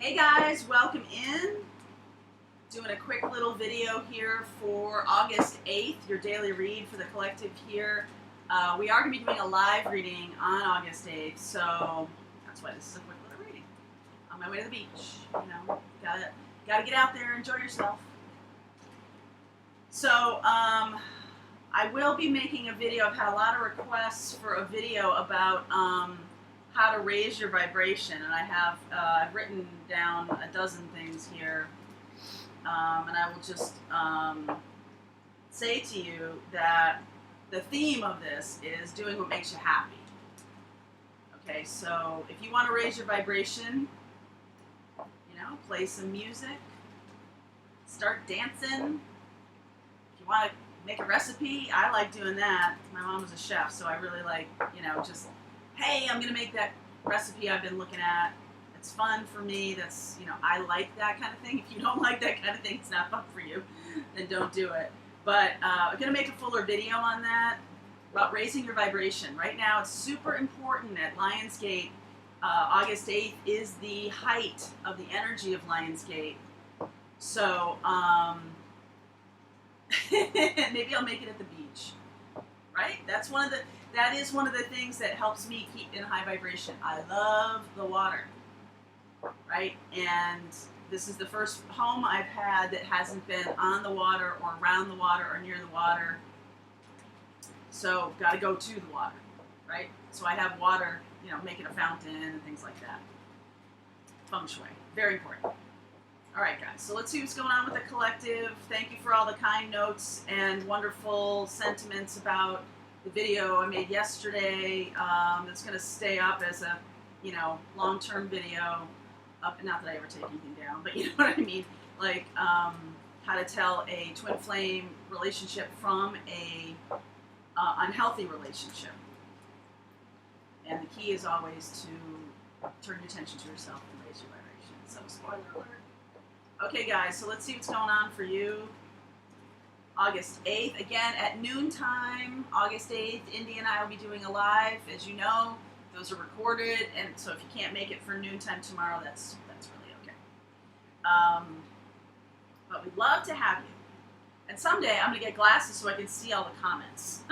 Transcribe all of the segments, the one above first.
Hey guys, welcome in. Doing a quick little video here for August 8th, your daily read for the collective here. We are going to be doing a live reading on August 8th, so that's why this is a quick little reading. On my way to the beach, you know, gotta get out there, enjoy yourself. So, I will be making a video. I've had a lot of requests for a video about how to raise your vibration, and I have I've written down a dozen things here, and I will just say to you that the theme of this is doing what makes you happy. Okay, so if you want to raise your vibration, you know, play some music, start dancing. If you want to make a recipe, I like doing that. My mom was a chef, so I really like, you know, just, hey, I'm going to make that recipe I've been looking at. It's fun for me. That's, you know, I like that kind of thing. If you don't like that kind of thing, it's not fun for you, then don't do it. But I'm going to make a fuller video on that, about raising your vibration. Right now, it's super important at Lionsgate. August 8th is the height of the energy of Lionsgate. So, maybe I'll make it at the beach, right? That is one of the things that helps me keep in high vibration. I love the water, right? And this is the first home I've had that hasn't been on the water or around the water or near the water. So, got to go to the water, right? So I have water, you know, making a fountain and things like that. Feng shui, very important. All right, guys, so let's see what's going on with the collective. Thank you for all the kind notes and wonderful sentiments about the video I made yesterday. It's going to stay up as a, you know, long-term video. Not that I ever take anything down, but you know what I mean. Like how to tell a twin flame relationship from a unhealthy relationship. And the key is always to turn your attention to yourself and raise your vibration. So, spoiler alert. Okay, guys, so let's see what's going on for you. August 8th, again at noontime, August 8th, Indy and I will be doing a live. As you know, those are recorded, and so if you can't make it for noontime tomorrow, that's really okay. But we'd love to have you. And someday I'm going to get glasses so I can see all the comments.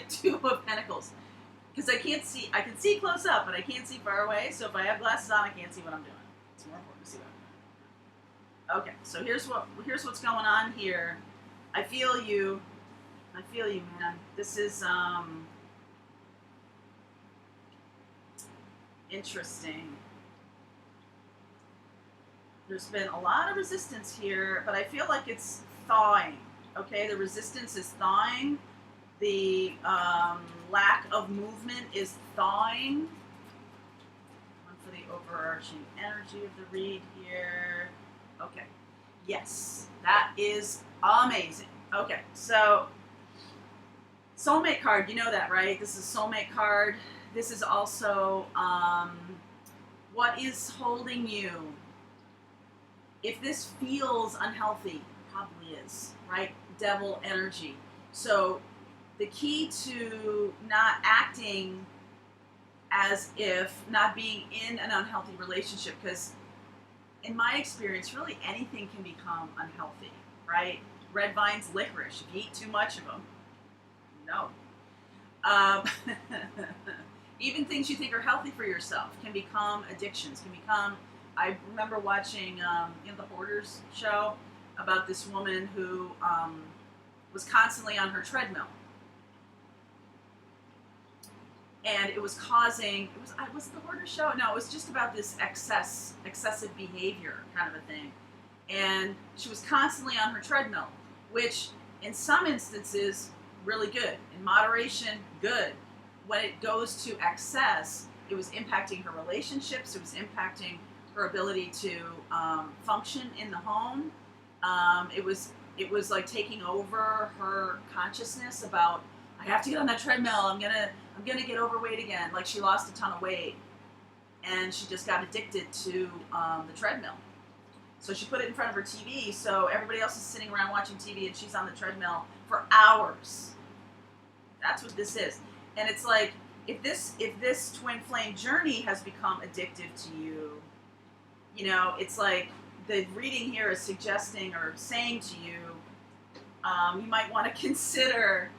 Two of Pentacles. Because I can see close up, but I can't see far away, so if I have glasses on, I can't see what I'm doing. It's more important to see what I'm doing. Okay, so here's what's going on here. I feel you, man. This is interesting. There's been a lot of resistance here, but I feel like it's thawing. Okay, the resistance is thawing. The lack of movement is thawing. One for the overarching energy of the read here. Okay. Yes, that is amazing. Okay, so soulmate card, you know that, right? This is soulmate card. This is also what is holding you. If this feels unhealthy, probably is, right? Devil energy. So the key to not acting as if not being in an unhealthy relationship, because in my experience, really anything can become unhealthy, right? Red vines, licorice. If you eat too much of them, no. Even things you think are healthy for yourself can become addictions. Can become. I remember watching the Hoarders show about this woman who was constantly on her treadmill. And it was causing, was it the Hoarder show? No, it was just about this excessive behavior kind of a thing. And she was constantly on her treadmill, which in some instances, really good. In moderation, good. When it goes to excess, it was impacting her relationships, it was impacting her ability to function in the home. It was like taking over her consciousness about, I have to get on that treadmill, I'm gonna get overweight again. Like, she lost a ton of weight, and she just got addicted to the treadmill. So she put it in front of her TV, so everybody else is sitting around watching TV, and she's on the treadmill for hours. That's what this is. And it's like, if this twin flame journey has become addictive to you, You know, it's like the reading here is suggesting or saying to you, you might want to consider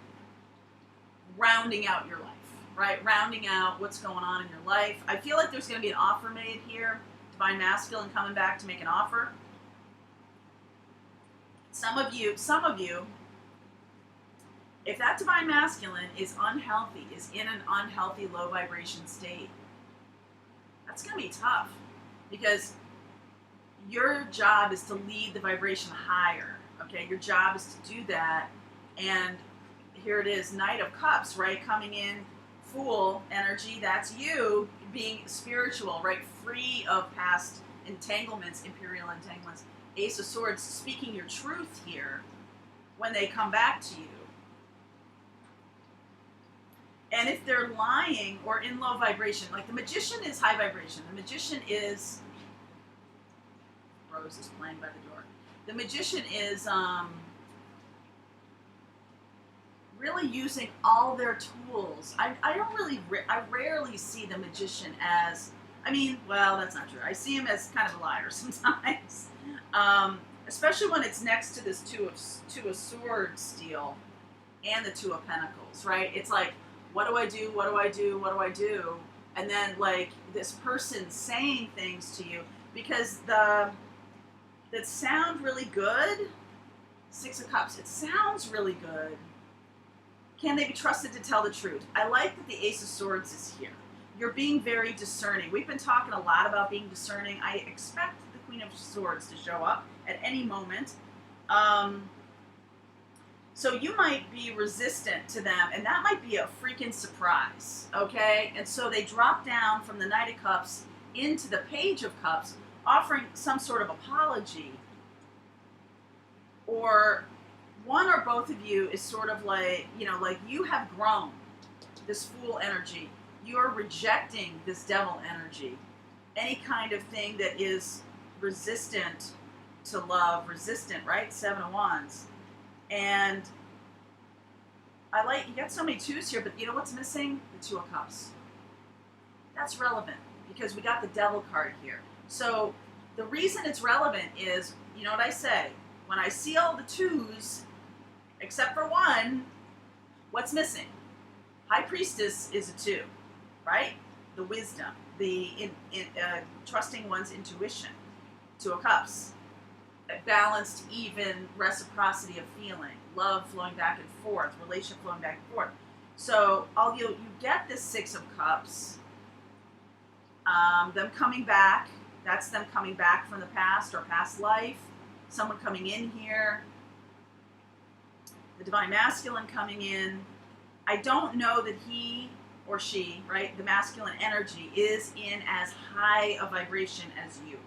rounding out your life, right? Rounding out what's going on in your life. I feel like there's going to be an offer made here. Divine Masculine coming back to make an offer. Some of you, if that Divine Masculine is unhealthy, is in an unhealthy low vibration state, that's going to be tough, because your job is to lead the vibration higher, okay? Your job is to do that, and here it is, Knight of Cups, right? Coming in, Fool energy, that's you being spiritual, right? Free of past entanglements, imperial entanglements. Ace of Swords, speaking your truth here when they come back to you. And if they're lying or in low vibration, like the Magician is high vibration. The Magician is, Rose is playing by the door. The Magician is really using all their tools. I rarely see the Magician as, I mean, well, that's not true. I see him as kind of a liar sometimes. Especially when it's next to this Two of Swords deal and the Two of Pentacles, right? It's like, what do I do? What do I do? What do I do? And then, like, this person saying things to you, because that sound really good. Six of Cups, it sounds really good. Can they be trusted to tell the truth? I like that the Ace of Swords is here. You're being very discerning. We've been talking a lot about being discerning. I expect the Queen of Swords to show up at any moment. So you might be resistant to them, and that might be a freaking surprise, okay? And so they drop down from the Knight of Cups into the Page of Cups, offering some sort of apology. Or one or both of you is sort of like, you know, like you have grown, this Fool energy. You're rejecting this Devil energy. Any kind of thing that is resistant to love, resistant, right? Seven of Wands. And I like, you got so many twos here, but you know what's missing? The Two of Cups. That's relevant because we got the Devil card here. So the reason it's relevant is, you know what I say? When I see all the twos, except for one, what's missing? High Priestess is a two, right? The wisdom, the trusting one's intuition. Two of Cups. A balanced, even reciprocity of feeling, love flowing back and forth, relationship flowing back and forth. So, although you get this Six of Cups, them coming back, that's them coming back from the past or past life, someone coming in here, the Divine Masculine coming in. I don't know that he or she, right, the masculine energy is in as high a vibration as you.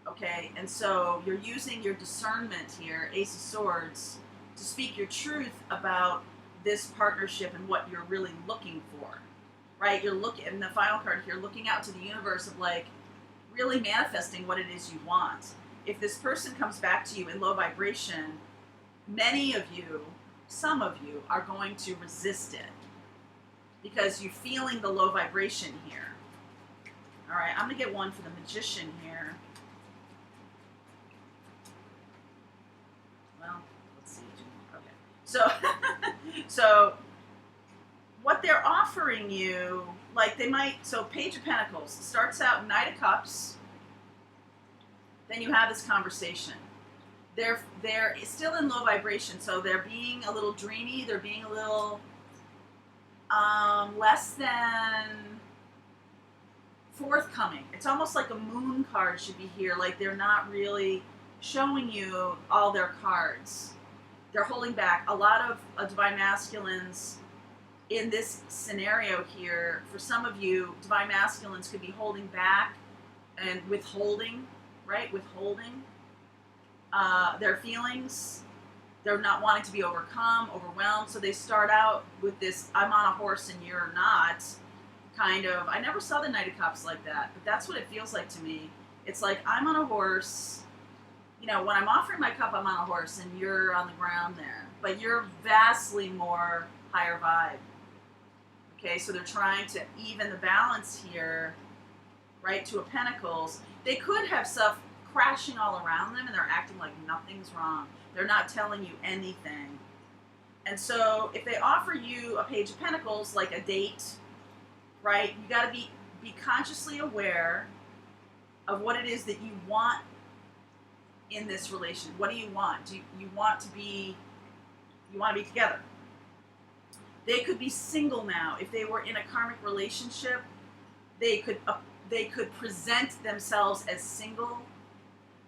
Okay, and so you're using your discernment here, Ace of Swords, to speak your truth about this partnership and what you're really looking for, right? You're looking, in the final card here, looking out to the universe of, like, really manifesting what it is you want. If this person comes back to you in low vibration, many of you, some of you, are going to resist it because you're feeling the low vibration here. All right, I'm going to get one for the Magician here. So, so what they're offering you, like they might, so Page of Pentacles starts out Knight of Cups, then you have this conversation. They're still in low vibration, so they're being a little dreamy, they're being a little less than forthcoming. It's almost like a moon card should be here, like they're not really showing you all their cards. They're holding back. A lot of Divine Masculines in this scenario here, for some of you, Divine Masculines could be holding back and withholding, right? Withholding their feelings. They're not wanting to be overcome, overwhelmed. So they start out with this, I'm on a horse and you're not, kind of. I never saw the Knight of Cups like that, but that's what it feels like to me. It's like, I'm on a horse. You know, when I'm offering my cup, I'm on a horse and you're on the ground there. But you're vastly more higher vibe. Okay, so they're trying to even the balance here, right? Two of Pentacles. They could have stuff crashing all around them and they're acting like nothing's wrong. They're not telling you anything. And so if they offer you a Page of Pentacles, like a date, right, you got to be consciously aware of what it is that you want in this relation. What do you want? Do you want to be together? They could be single now. If they were in a karmic relationship, they could present themselves as single,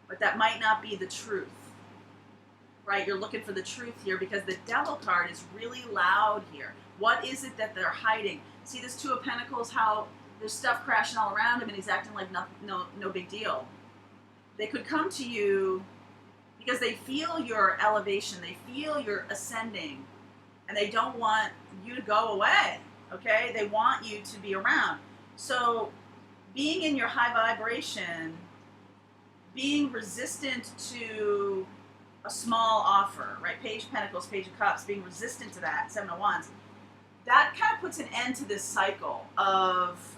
but that might not be the truth. Right? You're looking for the truth here because the Devil card is really loud here. What is it that they're hiding? See this Two of Pentacles, how there's stuff crashing all around him and he's acting like no big deal. They could come to you because they feel your elevation, they feel your ascending, and they don't want you to go away, okay? They want you to be around. So being in your high vibration, being resistant to a small offer, right? Page of Pentacles, Page of Cups, being resistant to that, Seven of Wands, that kind of puts an end to this cycle of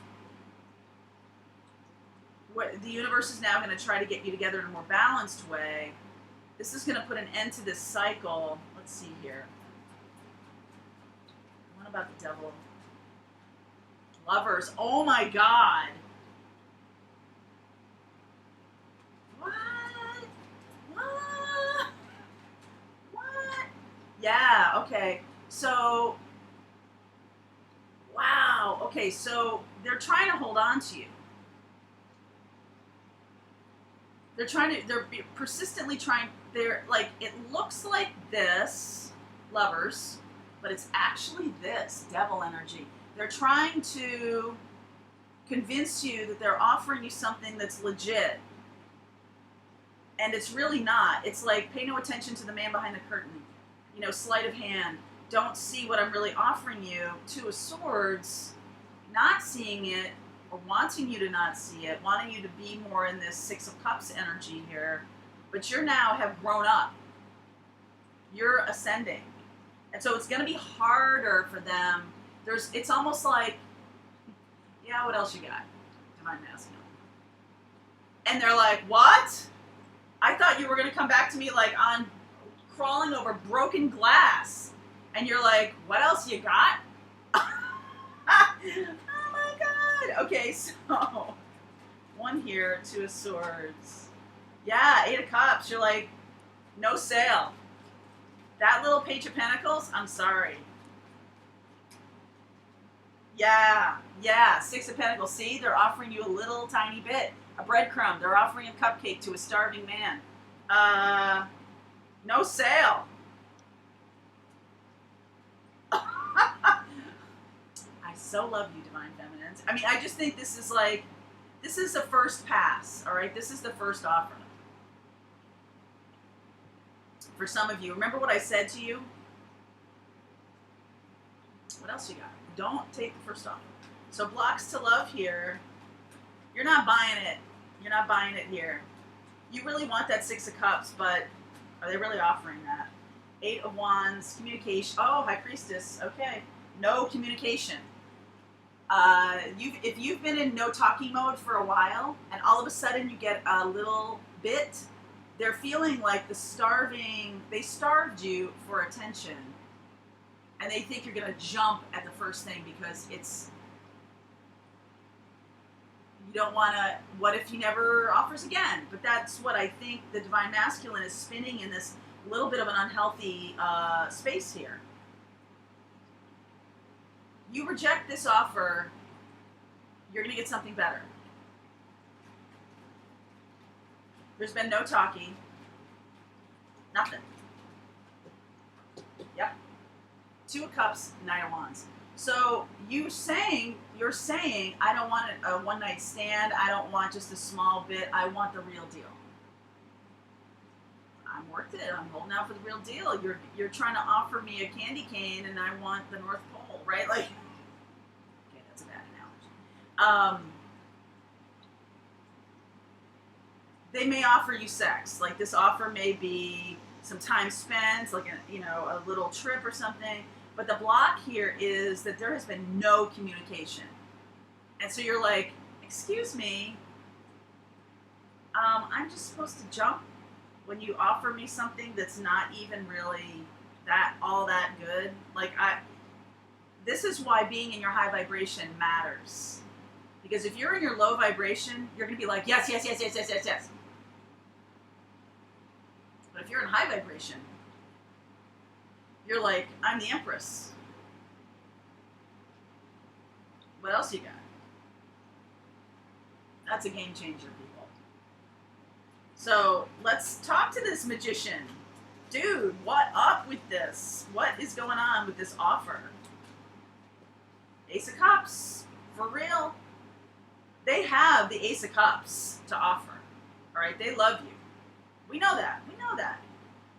what the universe is now going to try to get you together in a more balanced way. This is going to put an end to this cycle. Let's see here. What about the Devil? Lovers. Oh my God. What? Yeah, okay. So, wow. Okay, so they're trying to hold on to you. They're persistently trying, they're like, it looks like this, Lovers, but it's actually this, Devil energy. They're trying to convince you that they're offering you something that's legit. And it's really not. It's like, pay no attention to the man behind the curtain. You know, sleight of hand. Don't see what I'm really offering you. Two of Swords, not seeing it, or wanting you to not see it, wanting you to be more in this Six of Cups energy here. But you're now have grown up. You're ascending. And so it's going to be harder for them. It's almost like, yeah, what else you got? Divine Masculine. And they're like, what? I thought you were going to come back to me like on crawling over broken glass. And you're like, what else you got? Oh my God. Okay, so one here, Two of Swords. Yeah, Eight of Cups. You're like, no sale. That little Page of Pentacles, I'm sorry. Yeah, Six of Pentacles. See, they're offering you a little tiny bit. A breadcrumb. They're offering a cupcake to a starving man. No sale. I so love you, Divine Feminines. I mean, I just think this is like, this is the first pass, all right? This is the first offer. For some of you, remember what I said to you? What else you got? Don't take the first offer. So blocks to love here. You're not buying it. You're not buying it here. You really want that Six of Cups, but are they really offering that? Eight of Wands, communication. Oh, High Priestess. Okay. No communication. If you've been in no talking mode for a while, and all of a sudden you get a little bit, they're feeling like they starved you for attention. And they think you're going to jump at the first thing because you don't want to, what if he never offers again? But that's what I think the Divine Masculine is spinning in this little bit of an unhealthy space here. You reject this offer, you're going to get something better. There's been no talking. Nothing. Yep. Two of Cups, Nine of Wands. So you're saying, I don't want a one-night stand. I don't want just a small bit. I want the real deal. I'm worth it. I'm holding out for the real deal. You're trying to offer me a candy cane, and I want the North Pole, right? Like, okay, that's a bad analogy. They may offer you sex. Like, this offer may be some time spent, like a little trip or something. But the block here is that there has been no communication. And so you're like, excuse me, I'm just supposed to jump when you offer me something that's not even really all that good. Like, this is why being in your high vibration matters. Because if you're in your low vibration, you're going to be like, yes, yes, yes, yes, yes, yes, yes. But if you're in high vibration, you're like, I'm the Empress. What else you got? That's a game changer, people. So let's talk to this magician. Dude, what up with this? What is going on with this offer? Ace of Cups, for real. They have the Ace of Cups to offer. All right, they love you. We know that. We know that.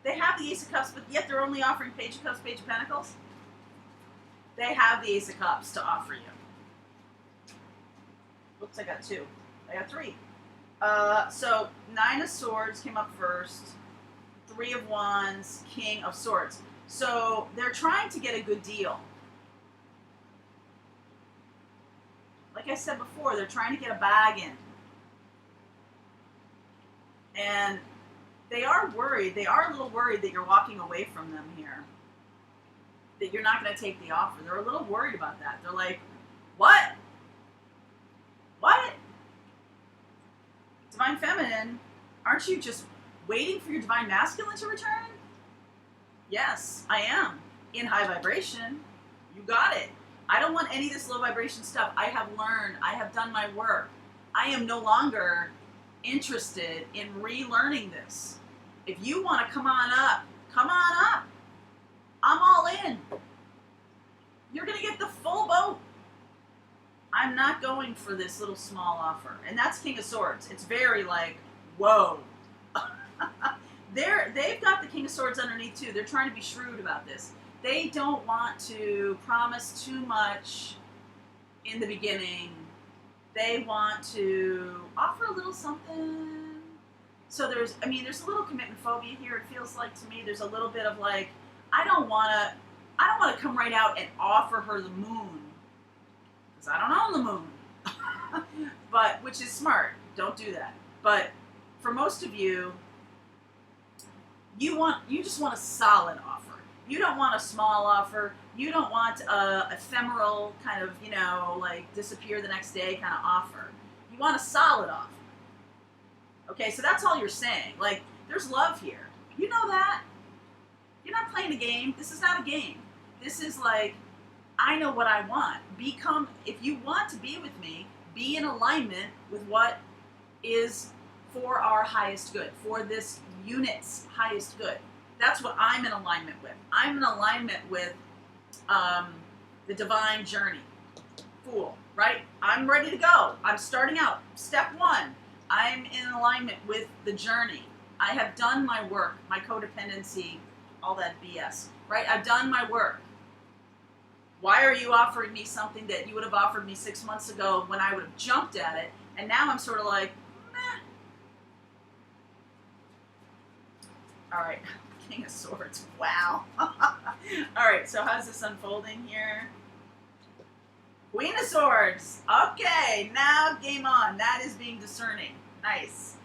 They have the Ace of Cups, but yet they're only offering Page of Cups, Page of Pentacles. They have the Ace of Cups to offer you. Oops, I got 2. I got 3. So 9 of Swords came up first. 3 of Wands, King of Swords. So they're trying to get a good deal. Like I said before, they're trying to get a bag in. And they are worried. They are a little worried that you're walking away from them here. That you're not going to take the offer. They're a little worried about that. They're like, what? What? Divine Feminine, aren't you just waiting for your Divine Masculine to return? Yes, I am. In high vibration. You got it. I don't want any of this low vibration stuff. I have learned. I have done my work. I am no longer interested in relearning this. If you want to come on up, come on up. I'm all in. You're going to get the full boat. I'm not going for this little small offer. And that's King of Swords. It's very like, whoa. They've got the King of Swords underneath too. They're trying to be shrewd about this. They don't want to promise too much in the beginning. They want to offer a little something. So there's a little commitment phobia here. It feels like to me there's a little bit of like, I don't want to come right out and offer her the moon. Because I don't own the moon. But, which is smart. Don't do that. But for most of you, you just want a solid offer. You don't want a small offer. You don't want a ephemeral kind of, like disappear the next day kind of offer. You want a solid offer. Okay, so that's all you're saying. Like, there's love here. You know that. You're not playing a game. This is not a game. This is like, I know what I want. If you want to be with me, be in alignment with what is for our highest good, for this unit's highest good. That's what I'm in alignment with. I'm in alignment with the divine journey. Fool, right? I'm ready to go. I'm starting out. Step 1. I'm in alignment with the journey. I have done my work, my codependency, all that BS, right? I've done my work. Why are you offering me something that you would have offered me 6 months ago when I would have jumped at it? And now I'm sort of like, meh. All right, King of Swords. Wow. All right, so how's this unfolding here? Queen of Swords. Okay, now game on. That is being discerning. Nice.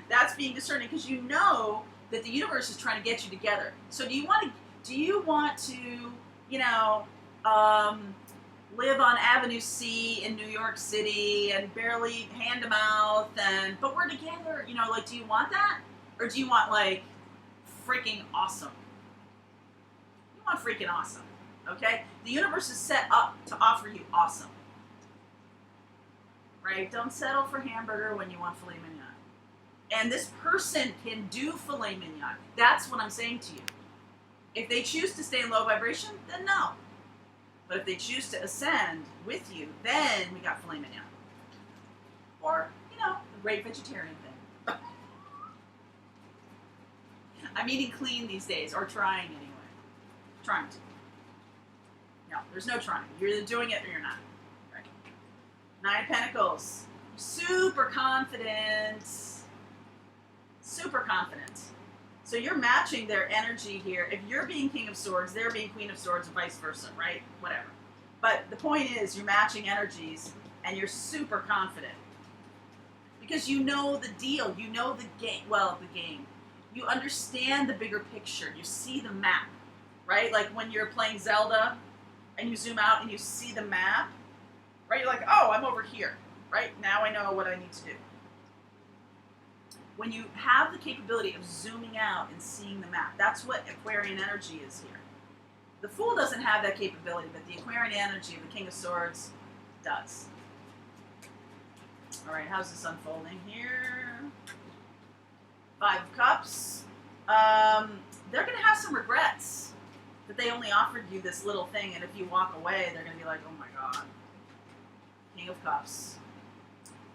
That's being discerning because you know that the universe is trying to get you together. So do you want to, live on Avenue C in New York City and barely hand to mouth but we're together, like, do you want that? Or do you want, like, freaking awesome? You want freaking awesome, okay? The universe is set up to offer you awesome. Right? Don't settle for hamburger when you want filet mignon. And this person can do filet mignon. That's what I'm saying to you. If they choose to stay in low vibration, then no. But if they choose to ascend with you, then we got filet mignon. Or, the great vegetarian thing. I'm eating clean these days, or trying anyway. Trying to. No, there's no trying. You're either doing it or you're not. Right? 9 of Pentacles. Super confident. Super confident. So you're matching their energy here. If you're being King of Swords, they're being Queen of Swords, and vice versa, right? Whatever. But the point is, you're matching energies, and you're super confident. Because you know the deal, you know the game, the game. You understand the bigger picture, you see the map, right? Like when you're playing Zelda and you zoom out and you see the map, right? You're like, oh, I'm over here, right? Now I know what I need to do. When you have the capability of zooming out and seeing the map, that's what Aquarian energy is here. The Fool doesn't have that capability, but the Aquarian energy of the King of Swords does. All right, how's this unfolding here? Five of Cups. They're going to have some regrets that they only offered you this little thing, and if you walk away, they're going to be like, oh my God. King of Cups.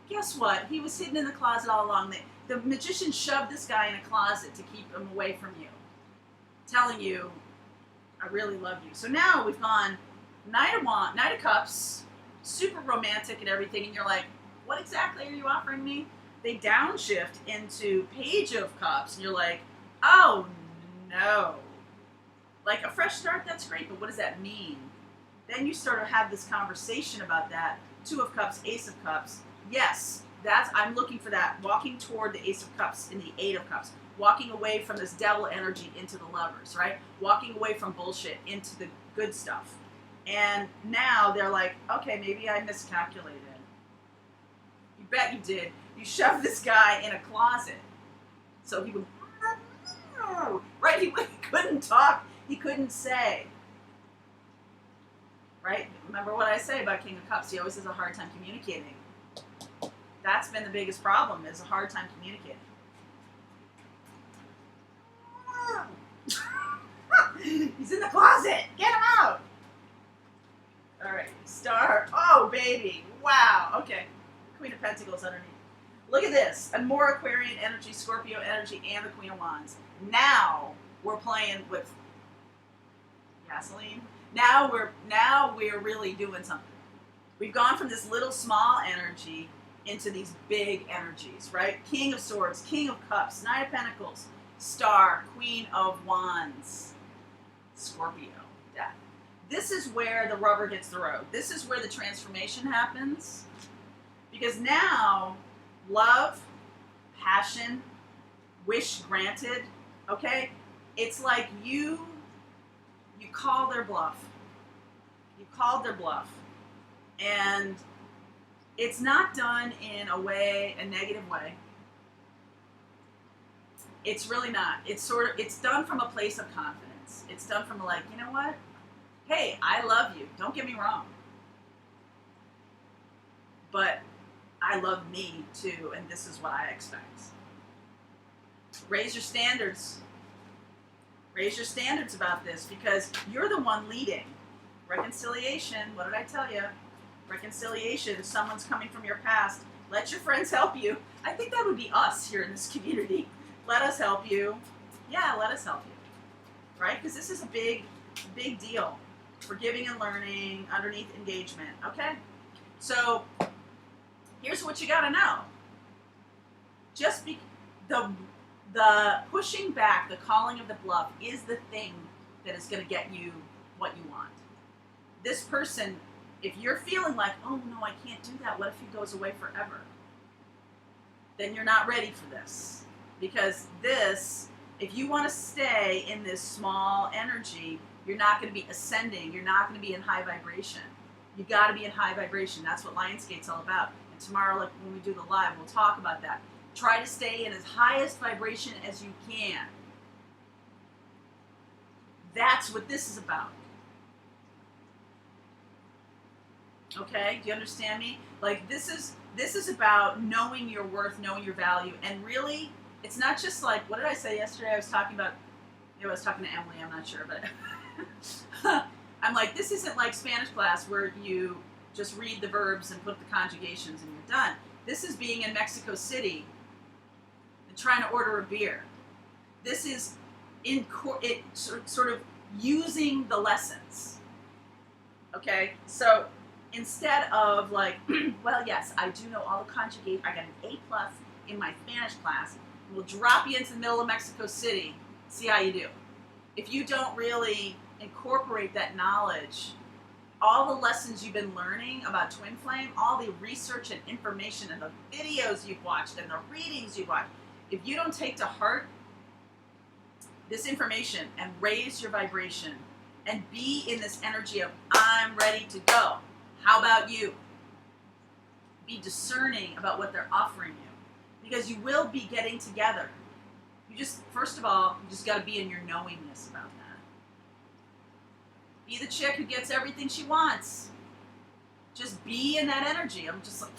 Guess what? He was hidden in the closet all along. The magician shoved this guy in a closet to keep him away from you, telling you, I really love you. So now we've gone Knight of Cups, super romantic and everything, and you're like, what exactly are you offering me? They downshift into Page of Cups, and you're like, oh no. Like a fresh start, that's great, but what does that mean? Then you start to have this conversation about that. Two of Cups, Ace of Cups. Yes, I'm looking for that. Walking toward the Ace of Cups and the Eight of Cups. Walking away from this devil energy into the Lovers, right? Walking away from bullshit into the good stuff. And now they're like, okay, maybe I miscalculated. You bet you did. You shoved this guy in a closet. So he would, right? He couldn't talk. He couldn't say. Right? Remember what I say about King of Cups. He always has a hard time communicating. That's been the biggest problem, is a hard time communicating. He's in the closet. Get him out. All right. Star. Oh, baby. Wow. Okay. Queen of Pentacles underneath. Look at this. And more Aquarian energy, Scorpio energy, and the Queen of Wands. Now we're playing with gasoline. Now we're really doing something. We've gone from this little small energy into these big energies, right? King of Swords, King of Cups, Knight of Pentacles, Star, Queen of Wands, Scorpio, Death. This is where the rubber hits the road. This is where the transformation happens. Because now, love, passion, wish granted, okay? It's like you call their bluff. You called their bluff. And it's not done in a negative way. It's really not. It's done from a place of confidence. It's done from like, you know what? Hey, I love you. Don't get me wrong. But I love me too, and this is what I expect. Raise your standards. Raise your standards about this, because you're the one leading. Reconciliation, what did I tell you? Reconciliation, someone's coming from your past. Let your friends help you. I think that would be us here in this community. Let us help you. Yeah, let us help you. Right? Because this is a big, big deal. Forgiving and learning underneath engagement. Okay? So, here's what you got to know. Just the pushing back, the calling of the bluff is the thing that is going to get you what you want. This person, if you're feeling like, oh no, I can't do that, what if he goes away forever? Then you're not ready for this. Because this, if you want to stay in this small energy, you're not going to be ascending, you're not going to be in high vibration. You got to be in high vibration. That's what Lionsgate's all about. And tomorrow, like when we do the live, we'll talk about that. Try to stay in as highest vibration as you can. That's what this is about. Okay? Do you understand me? Like this is about knowing your worth, knowing your value, and really, it's not just like, what did I say yesterday? I was talking about, I was talking to Emily, I'm not sure, but I'm like, this isn't like Spanish class where you just read the verbs and put the conjugations and you're done. This is being in Mexico City and trying to order a beer. This is sort of using the lessons. Okay? So instead of like, well, yes, I do know all the conjugate. I got an A+ in my Spanish class. We'll drop you into the middle of Mexico City, see how you do. If you don't really incorporate that knowledge all the lessons you've been learning about twin flame, all the research and information and the videos you've watched and the readings you've watched, if you don't take to heart this information and raise your vibration and be in this energy of, I'm ready to go. How about you? Be discerning about what they're offering you, because you will be getting together. You just, first of all, you just got to be in your knowingness about that. Be the chick who gets everything she wants. Just be in that energy. I'm just like,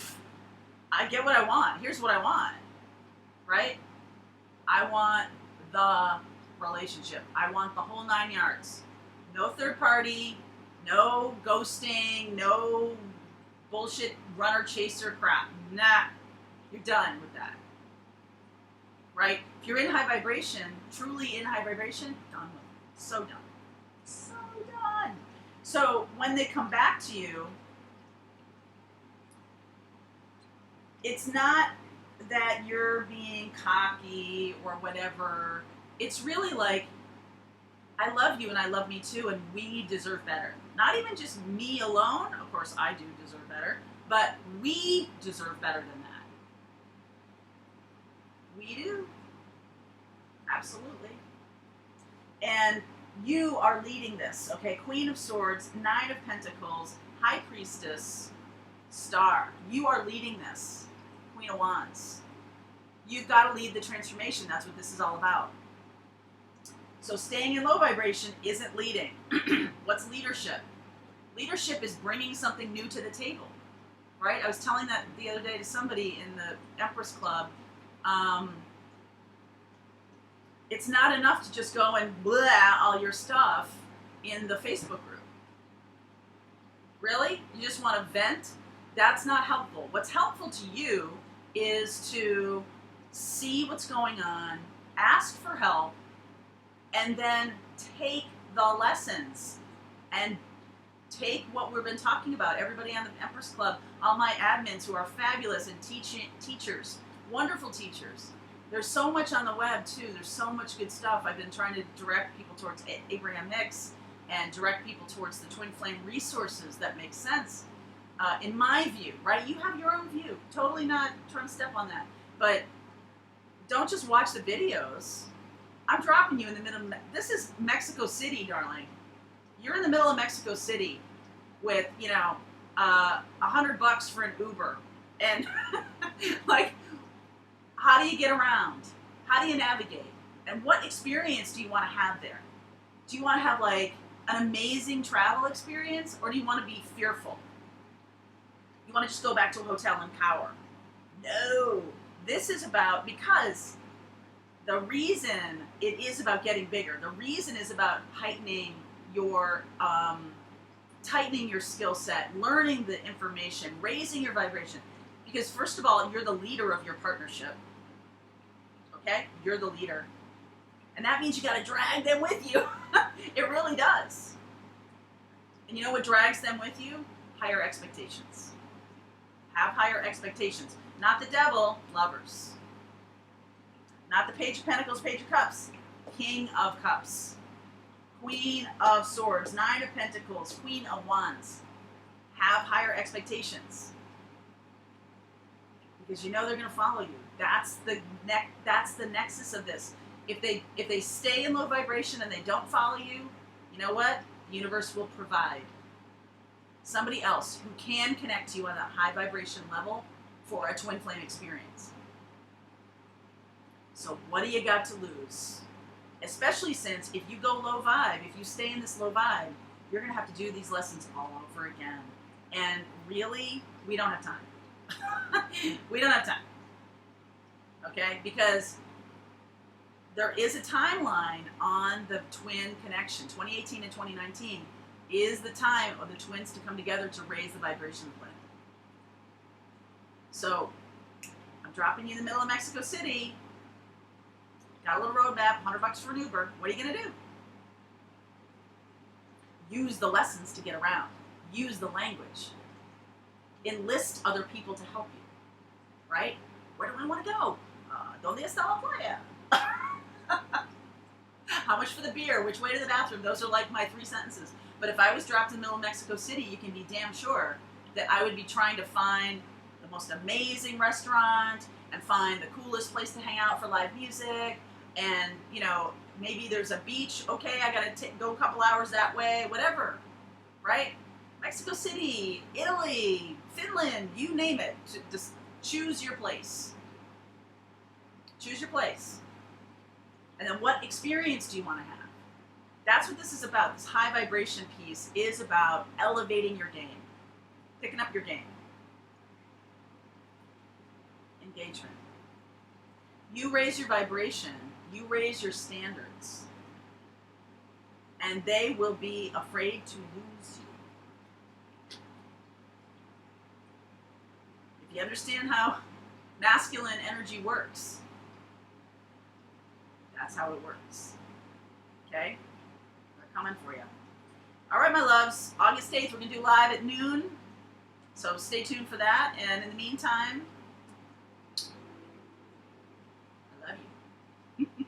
I get what I want. Here's what I want, right? I want the relationship. I want the whole 9 yards. No third party, no ghosting, no bullshit runner chaser crap. Nah, you're done with that. Right? If you're in high vibration, truly in high vibration, done with it. So done. So done. So when they come back to you, it's not that you're being cocky or whatever. It's really like, I love you and I love me too, and we deserve better. Not even just me alone, of course I do deserve better, but we deserve better than that. We do. Absolutely. And you are leading this, okay? Queen of Swords, Nine of Pentacles, High Priestess, Star. You are leading this. Queen of Wands. You've got to lead the transformation. That's what this is all about. So staying in low vibration isn't leading. What's leadership? Leadership is bringing something new to the table, right? I was telling that the other day to somebody in the Empress Club. It's not enough to just go and blah all your stuff in the Facebook group. Really? You just want to vent? That's not helpful. What's helpful to you is to see what's going on, ask for help, and then take the lessons and take what we've been talking about. Everybody on the Empress Club, all my admins who are fabulous and teachers, wonderful teachers. There's so much on the web too. There's so much good stuff. I've been trying to direct people towards Abraham Hicks and direct people towards the twin flame resources that make sense in my view, right? You have your own view. Totally not trying to step on that. But don't just watch the videos. I'm dropping you in the middle of, this is Mexico City, darling. You're in the middle of Mexico City with, you know, $100 for an Uber. And like, how do you get around? How do you navigate? And what experience do you want to have there? Do you want to have like an amazing travel experience, or do you want to be fearful? You want to just go back to a hotel and cower? No. This is about, because the reason it is about getting bigger, the reason is about heightening your, tightening your skill set, learning the information, raising your vibration. Because first of all, you're the leader of your partnership. Okay? You're the leader. And that means you got to drag them with you. It really does. And you know what drags them with you? Higher expectations. Have higher expectations. Not the devil, lovers. Not the Page of Pentacles, Page of Cups. King of Cups. Queen of Swords, Nine of Pentacles, Queen of Wands. Have higher expectations. Because you know they're going to follow you. That's the nexus of this. If they stay in low vibration and they don't follow you, you know what? The universe will provide somebody else who can connect to you on that high vibration level for a twin flame experience. So what do you got to lose? Especially since if you go low vibe, if you stay in this low vibe, you're going to have to do these lessons all over again. And really, we don't have time. We don't have time. Okay? Because there is a timeline on the twin connection. 2018 and 2019 is the time of the twins to come together to raise the vibration of the planet. So, I'm dropping you in the middle of Mexico City. Got a little roadmap, $100 for an Uber. What are you going to do? Use the lessons to get around. Use the language. Enlist other people to help you. Right? Where do I want to go? ¿Dónde está la playa? How much for the beer? Which way to the bathroom? Those are like my 3 sentences. But if I was dropped in the middle of Mexico City, you can be damn sure that I would be trying to find the most amazing restaurant and find the coolest place to hang out for live music. And, you know, maybe there's a beach. Okay, I got to go a couple hours that way, whatever, right? Mexico City, Italy, Finland, you name it. Just choose your place. Choose your place. And then what experience do you want to have? That's what this is about. This high vibration piece is about elevating your game, picking up your game. Engagement. You raise your vibration, you raise your standards, and they will be afraid to lose you. If you understand how masculine energy works, that's how it works. Okay? Coming for you. All right, my loves. August 8th, we're going to do live at noon. So stay tuned for that. And in the meantime, I love you.